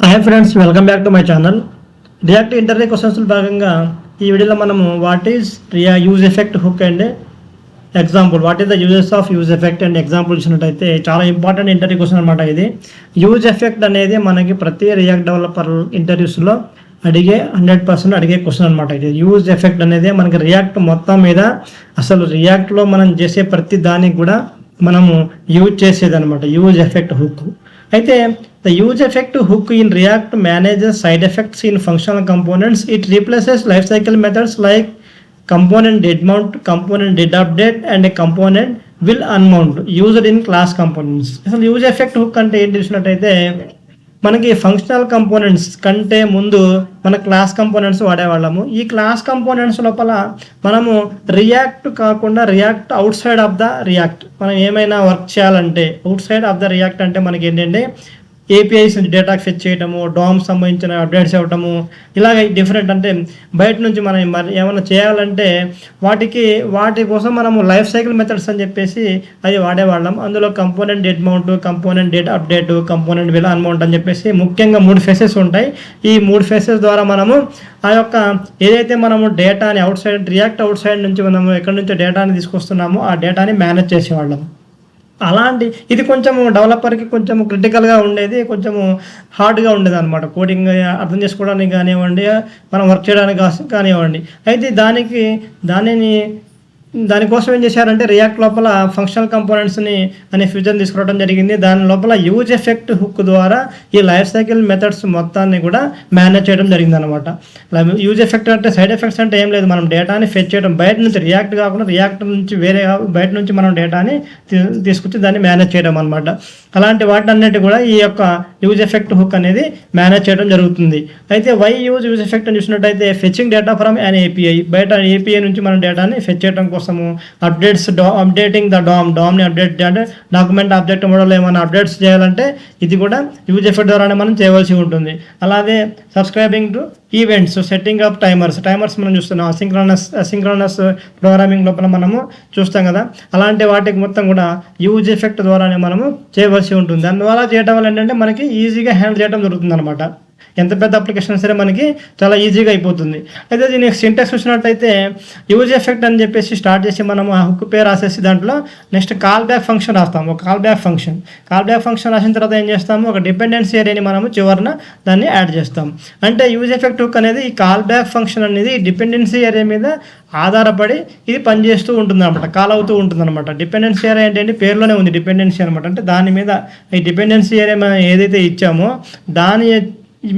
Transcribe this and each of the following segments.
Hi friends, welcome back to my channel. React interview questions భాగంగా ఈ వీడియోలో మనము what is use effect hook and example, what is the uses of use effect and example ఇచ్చినట్టయితే చాలా important interview question అనమాట ఇది. Use effect అనేది మనకి ప్రతి రియాక్ట్ డెవలపర్ ఇంటర్వ్యూస్లో అడిగే 100% అడిగే క్వశ్చన్ అనమాట ఇది. యూజ్ ఎఫెక్ట్ అనేది మనకి రియాక్ట్ మొత్తం మీద, అసలు రియాక్ట్లో మనం చేసే ప్రతి దానికి కూడా మనము యూజ్ చేసేది అనమాట యూజ్ ఎఫెక్ట్ హుక్. అయితే the use effect hook in React manages side effects in functional components. It replaces lifecycle methods like component did mount, component did update and a component will unmount used in class components. అసలు use effect hook అంటే ఏంటి చూసినట్టయితే, మనకి functional components కంటే ముందు మన class components వాడేవాళ్ళము. ఈ class components లోపల మనము రియాక్ట్ కాకుండా react out side of the react మనం ఏమైనా వర్క్ చేయాలంటే out side of the react అంటే మనకి ఏంటంటే ఏపీఐస్ నుంచి డేటా ఫెచ్ చేయటము, డోమ్ సంబంధించిన అప్డేట్స్ ఇవ్వటము, ఇలాగ డిఫరెంట్ అంటే బయట నుంచి మనం ఏమైనా చేయాలంటే వాటి కోసం మనము లైఫ్ సైకిల్ మెథడ్స్ అని చెప్పేసి అది వాడేవాళ్ళం. అందులో component date mount, component date update, component will unmount అని చెప్పేసి ముఖ్యంగా 3 ఫేసెస్ ఉంటాయి. ఈ 3 ఫేసెస్ ద్వారా మనము ఆ యొక్క ఏదైతే మనము డేటాని out side react out side నుంచి మనము ఎక్కడి నుంచో డేటాని తీసుకొస్తున్నామో ఆ డేటాని మేనేజ్ చేసేవాళ్ళం. అలాంటి ఇది కొంచెము డెవలపర్కి కొంచెము క్రిటికల్గా ఉండేది, కొంచెము హార్డ్గా ఉండేది అనమాట. కోడింగ్ అర్థం చేసుకోవడానికి కానివ్వండి, మనం వర్క్ చేయడానికి కానివ్వండి. అయితే దానికోసం ఏం చేశారంటే రియాక్ట్ లోపల ఫంక్షనల్ కంపోనెంట్స్ని అనే ఫ్యూచర్ని తీసుకురావడం జరిగింది. దాని లోపల యూజ్ ఎఫెక్ట్ హుక్ ద్వారా ఈ లైఫ్ సైకిల్ మెథడ్స్ మొత్తాన్ని కూడా మేనేజ్ చేయడం జరిగింది అనమాట. యూజ్ ఎఫెక్ట్ అంటే సైడ్ ఎఫెక్ట్స్ అంటే ఏం లేదు, మనం డేటాని ఫెచ్ చేయడం బయట నుంచి, రియాక్ట్ కాకుండా రియాక్ట్ నుంచి వేరే బయట నుంచి మనం డేటాని తీసుకొచ్చి దాన్ని మేనేజ్ చేయడం అనమాట. అలాంటి వాటినన్నిటి కూడా ఈ యొక్క యూజ్ ఎఫెక్ట్ హుక్ అనేది మేనేజ్ చేయడం జరుగుతుంది. అయితే వై యూజ్ ఎఫెక్ట్ అని చూసినట్టయితే, fetching data from an API, బయట ఏపీఐ నుంచి మనం డేటాని ఫెచ్ చేయడం కోసము, అప్డేటింగ్ ద డామ్ని అప్డేట్ చేయాలంటే డాక్యుమెంట్ ఆబ్జెక్ట్ మోడల్ ఏమైనా అప్డేట్స్ చేయాలంటే ఇది కూడా యూజ్ ఎఫెక్ట్ ద్వారానే మనం చేయవలసి ఉంటుంది. అలాగే subscribing to events, setting up timers మనం చూస్తున్నాం. అసింక్రోనస్ ప్రోగ్రామింగ్ లోపల మనము చూస్తాం కదా, అలాంటి వాటికి మొత్తం కూడా యూజ్ ఎఫెక్ట్ ద్వారానే మనము చేయవలసి ఉంటుంది. దానివల్ల చేయడం వల్ల ఏంటంటే మనకి ఈజీగా హ్యాండిల్ చేయడం జరుగుతుంది అనమాట. ఎంత పెద్ద అప్లికేషన్ సరే మనకి చాలా ఈజీగా అయిపోతుంది. అయితే దీని సింటాక్స్ చూసినట్టయితే, యూజ్ ఎఫెక్ట్ అని చెప్పేసి స్టార్ట్ చేసి మనము ఆ హుక్ పేరు రాసేసి దాంట్లో నెక్స్ట్ కాల్ బ్యాక్ ఫంక్షన్ రాస్తాము. ఒక కాల్ బ్యాక్ ఫంక్షన్ రాసిన తర్వాత ఏం చేస్తాము, ఒక డిపెండెన్సీ ఏరియాని మనము చివరిన దాన్ని యాడ్ చేస్తాం. అంటే యూజ్ ఎఫెక్ట్ హుక్ అనేది ఈ కాల్ బ్యాక్ ఫంక్షన్ అనేది డిపెండెన్సీ ఏరియా మీద ఆధారపడి ఇది పనిచేస్తూ ఉంటుంది అనమాట, కాల్ అవుతూ ఉంటుంది అనమాట. డిపెండెన్సీ ఏరియా ఏంటంటే పేరులోనే ఉంది డిపెండెన్సీ అనమాట. అంటే దాని మీద ఈ డిపెండెన్సీ ఏరియా మనం ఏదైతే ఇచ్చామో దాని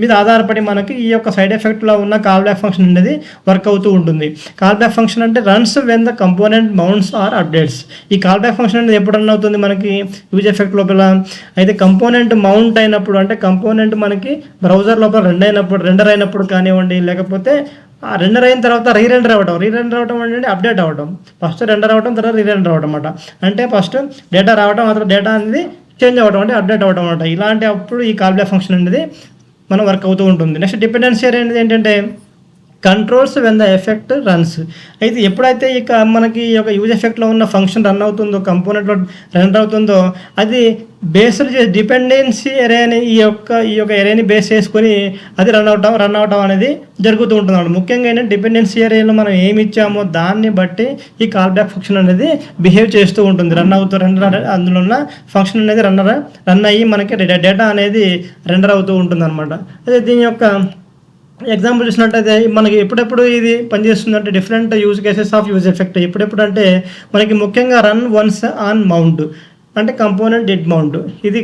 మీద ఆధారపడి మనకి ఈ యొక్క సైడ్ ఎఫెక్ట్లో ఉన్న కాల్ బ్యాక్ ఫంక్షన్ అనేది వర్క్ అవుతూ ఉంటుంది. కాల్ బ్యాక్ ఫంక్షన్ అంటే runs when the component mounts or updates. ఈ కాల్ బ్యాక్ ఫంక్షన్ అనేది ఎప్పుడు రన్ అవుతుంది మనకి యూజ్ ఎఫెక్ట్ లోపల, అయితే కంపోనెంట్ మౌంట్ అయినప్పుడు, అంటే కంపోనెంట్ మనకి బ్రౌజర్ లోపల రెండర్ అయినప్పుడు కానివ్వండి, లేకపోతే ఆ రెండర్ అయిన తర్వాత రీరెండర్ అవ్వడం అంటే అప్డేట్ అవ్వడం. ఫస్ట్ రెండర్ అవ్వడం, తర్వాత రీరెండర్ అవ్వడం అన్నమాట. అంటే ఫస్ట్ డేటా రావడం, ఆ తర్వాత డేటా అనేది చేంజ్ అవ్వడం అంటే అప్డేట్ అవ్వడం అనమాట. ఇలాంటి అప్పుడు ఈ కాల్ బ్యాక్ ఫంక్షన్ అనేది మనం వర్క్ అవుతూ ఉంటుంది. నెక్స్ట్ డిపెండెన్సీ అనేది ఏంటంటే controls when the effect runs. అయితే ఎప్పుడైతే ఇక మనకి ఈ యొక్క యూజ్ ఎఫెక్ట్లో ఉన్న ఫంక్షన్ రన్ అవుతుందో, కంపోనెంట్లో రన్ అవుతుందో, అది బేస్డ్ చేసి డిపెండెన్సీ ఎరేని ఈ యొక్క ఎరేని బేస్ చేసుకొని అది రన్ అవటం అనేది జరుగుతూ ఉంటుంది అన్నమాట. ముఖ్యంగా ఏంటంటే డిపెండెన్సీ ఏరియాలో మనం ఏమి ఇచ్చామో దాన్ని బట్టి ఈ కాల్ బ్యాక్ ఫంక్షన్ అనేది బిహేవ్ చేస్తూ ఉంటుంది. అందులో ఉన్న ఫంక్షన్ అనేది రన్ అయ్యి మనకి డేటా అనేది రెండర్ అవుతూ ఉంటుంది అనమాట. అదే దీని యొక్క ఎగ్జాంపుల్ చూసినట్టయితే మనకి ఎప్పుడెప్పుడు ఇది పనిచేస్తుందంటే different use cases of use effect ఎప్పుడెప్పుడు అంటే మనకి ముఖ్యంగా రన్ వన్స్ ఆన్ మౌంట్ అంటే కంపోనెంట్ డెడ్ మౌంట్. ఇది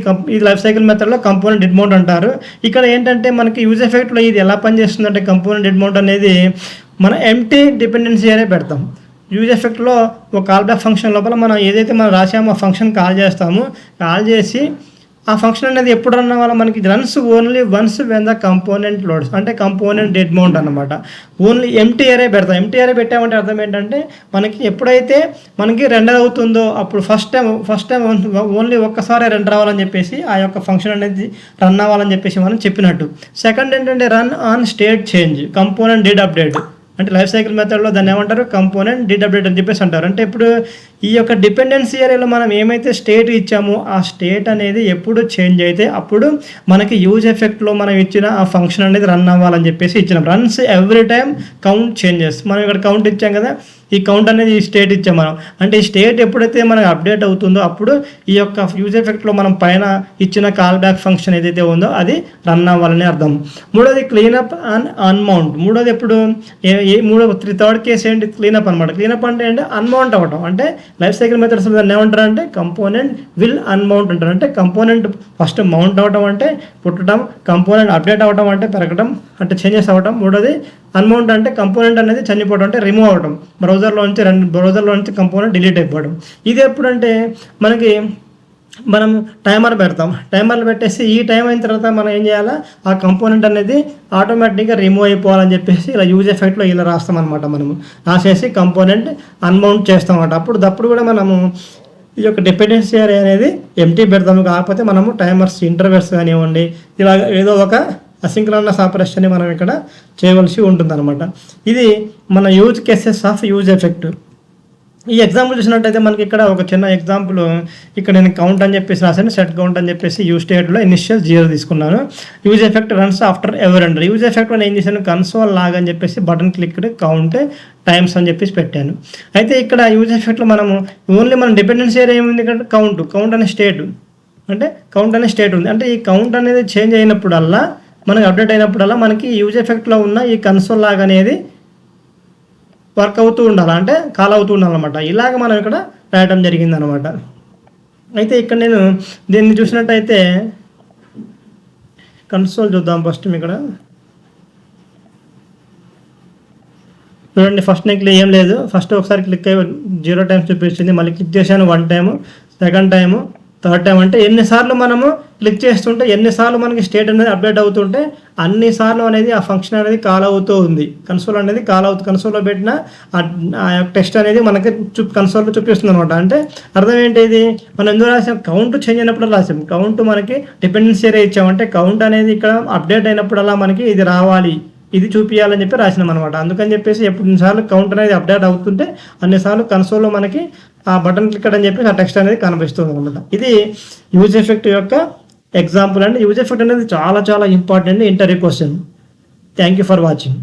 లైఫ్ సైకిల్ మెథడ్లో కంపోనెంట్ డెడ్ మౌంట్ అంటారు. ఇక్కడ ఏంటంటే మనకి యూజ్ ఎఫెక్ట్లో ఇది ఎలా పనిచేస్తుందంటే కంపోనెంట్ డెడ్ మౌంట్ అనేది మనం ఎంటీ డిపెండెన్సీ అనే పెడతాం. యూజ్ ఎఫెక్ట్లో ఒక కాల్ బ్యాక్ ఫంక్షన్ లోపల మనం ఏదైతే మనం రాసామో ఆ ఫంక్షన్ కాల్ చేసి ఆ ఫంక్షన్ అనేది ఎప్పుడు రన్ అవ్వాలి, మనకి runs only once when the component loads, అంటే కంపోనెంట్ డెడ్ మౌంట్ అనమాట. ఓన్లీ ఎంటీ ఏరియా పెడతాం. ఎంటీ ఏరియా పెట్టామంటే అర్థం ఏంటంటే మనకి ఎప్పుడైతే మనకి రెండర్ అవుతుందో అప్పుడు ఫస్ట్ టైం ఓన్లీ ఒక్కసారి రెండర్ అవ్వాలని చెప్పేసి ఆ యొక్క ఫంక్షన్ అనేది రన్ అవ్వాలని చెప్పేసి మనం చెప్పినట్టు. సెకండ్ ఏంటంటే run on state change, component did update. అంటే లైఫ్ సైకిల్ మెథడ్లో దాన్ని ఏమంటారు, కంపోనెంట్ డిడ్ అప్డేట్ అని చెప్పేసి అంటారు. అంటే ఇప్పుడు ఈ యొక్క డిపెండెన్సీ ఏరియాలో మనం ఏమైతే స్టేట్ ఇచ్చామో ఆ స్టేట్ అనేది ఎప్పుడు చేంజ్ అయితే అప్పుడు మనకి యూజ్ ఎఫెక్ట్లో మనం ఇచ్చిన ఆ ఫంక్షన్ అనేది రన్ అవ్వాలని చెప్పేసి ఇచ్చినాం. Runs every time count changes. మనం ఇక్కడ కౌంట్ ఇచ్చాం కదా, ఈ కౌంట్ అనేది ఈ స్టేట్ ఇచ్చాం మనం. అంటే ఈ స్టేట్ ఎప్పుడైతే మనకు అప్డేట్ అవుతుందో అప్పుడు ఈ యొక్క యూజ్ ఎఫెక్ట్లో మనం పైన ఇచ్చిన కాల్ బ్యాక్ ఫంక్షన్ ఏదైతే ఉందో అది రన్ అవ్వాలని అర్థం. మూడోది క్లీనప్ అండ్ అన్మౌంట్. మూడోది ఎప్పుడు థర్డ్ కేసు ఏంటి? క్లీనప్ అనమాట. క్లీనప్ అంటే అన్మౌంట్ అవ్వటం. అంటే లైఫ్ సైకిల్ మెథడ్స్ దాన్ని ఏమంటారు అంటే కంపోనెంట్ విల్ అన్మౌంట్ అంటారు. అంటే కంపోనెంట్ ఫస్ట్ మౌంట్ అవ్వటం అంటే పుట్టడం, కంపోనెంట్ అప్డేట్ అవ్వడం అంటే పెరగడం అంటే చేంజెస్ అవ్వటం. మూడోది అన్మౌంట్ అంటే కంపోనెంట్ అనేది చనిపోవడం అంటే రిమూవ్ అవ్వడం. బ్రౌజర్లో నుంచి కంపోనెంట్ డిలీట్ అయిపోవడం. ఇది ఎప్పుడంటే మనం టైమర్ పెడతాం. టైమర్లు పెట్టేసి ఈ టైం అయిన తర్వాత మనం ఏం చేయాలా, ఆ కంపోనెంట్ అనేది ఆటోమేటిక్గా రిమూవ్ అయిపోవాలని చెప్పేసి ఇలా యూజ్ ఎఫెక్ట్లో ఇలా రాస్తాం అనమాట. మనము రాసేసి కంపోనెంట్ అన్మౌంట్ చేస్తాం అనమాట. అప్పుడు కూడా మనము ఈ యొక్క డిపెండెన్సీ ఏరియా అనేది ఎంటీ పెడతాము. కాకపోతే మనము టైమర్స్ ఇంటర్వెల్స్ కానివ్వండి ఇలా ఏదో ఒక అసింక్రోనస్ ఆపరేషన్ని మనం ఇక్కడ చేయవలసి ఉంటుందన్నమాట. ఇది మన use cases of use effect. ఈ ఎగ్జాంపుల్ చూసినట్టయితే మనకి ఇక్కడ ఒక చిన్న ఎగ్జాంపుల్ ఇక్కడ నేను కౌంట్ అని చెప్పేసి రాశాను. సెట్ కౌంట్ అని చెప్పేసి యూజ్ స్టేట్లో ఇనిషియల్ 0 తీసుకున్నాను. Use effect runs after every render. Use ఎఫెక్ట్లో నేను ఏం చేశాను, కన్సోల్ లాగ్ అని చెప్పేసి బటన్ క్లిక్ కౌంట్ టైమ్స్ అని చెప్పేసి పెట్టాను. అయితే ఇక్కడ యూజ్ ఎఫెక్ట్లో మనము ఓన్లీ మన డిపెండెన్సీ ఏరియా ఏముంది ఇక్కడ కౌంట్ అనే స్టేట్. అంటే కౌంట్ అనే స్టేట్ ఉంది. అంటే ఈ కౌంట్ అనేది చేంజ్ అయినప్పుడల్లా మనకి అప్డేట్ అయినప్పుడల్లా మనకి యూజ్ ఎఫెక్ట్లో ఉన్న ఈ కన్సోల్ లాగ్ అనేది వర్క్ అవుతూ ఉండాలి, అంటే కాల్ అవుతూ ఉండాలన్నమాట. ఇలాగ మనం ఇక్కడ రాయటం జరిగిందనమాట. అయితే ఇక్కడ నేను దీన్ని చూసినట్టయితే కన్సోల్ చూద్దాం ఫస్ట్. ఇక్కడ చూడండి, ఫస్ట్ నేను ఏం లేదు, ఫస్ట్ ఒకసారి క్లిక్ అయ్యి 0 టైమ్స్ చూపించింది. మళ్ళీ క్లిక్ చేశాను 1 time, second time, third time. అంటే ఎన్నిసార్లు మనము క్లిక్ చేస్తుంటే ఎన్నిసార్లు మనకి స్టేట్ అనేది అప్డేట్ అవుతుంటే అన్నిసార్లు అనేది ఆ ఫంక్షన్ అనేది కాల్ అవుతూ ఉంది. కన్సోల్ అనేది కన్సోల్లో పెట్టిన ఆ టెక్స్ట్ అనేది మనకి కన్సోల్లో చూపిస్తుంది అనమాట. అంటే అర్థం ఏంటి, ఇది మనం ఎందుకు రాసాం, కౌంట్ చేంజ్ అయినప్పుడు రాసాం. కౌంట్ మనకి డిపెండెన్సీ ఏరియా ఇచ్చామంటే కౌంట్ అనేది ఇక్కడ అప్డేట్ అయినప్పుడల్లా మనకి ఇది రావాలి, ఇది చూపించాలని చెప్పి రాసినాం అనమాట. అందుకని చెప్పేసి ఎన్నిసార్లు కౌంట్ అనేది అప్డేట్ అవుతుంటే అన్నిసార్లు కన్సోల్లో మనకి ఆ బటన్ క్లిక్ అని చెప్పి ఆ టెక్స్ట్ అనేది కనిపిస్తుంది అనమాట. ఇది యూజ్ ఎఫెక్ట్ యొక్క ఎగ్జాంపుల్ అండి. యూజ్ ఎఫెక్ట్ అనేది చాలా చాలా important interview question. Thank you for watching.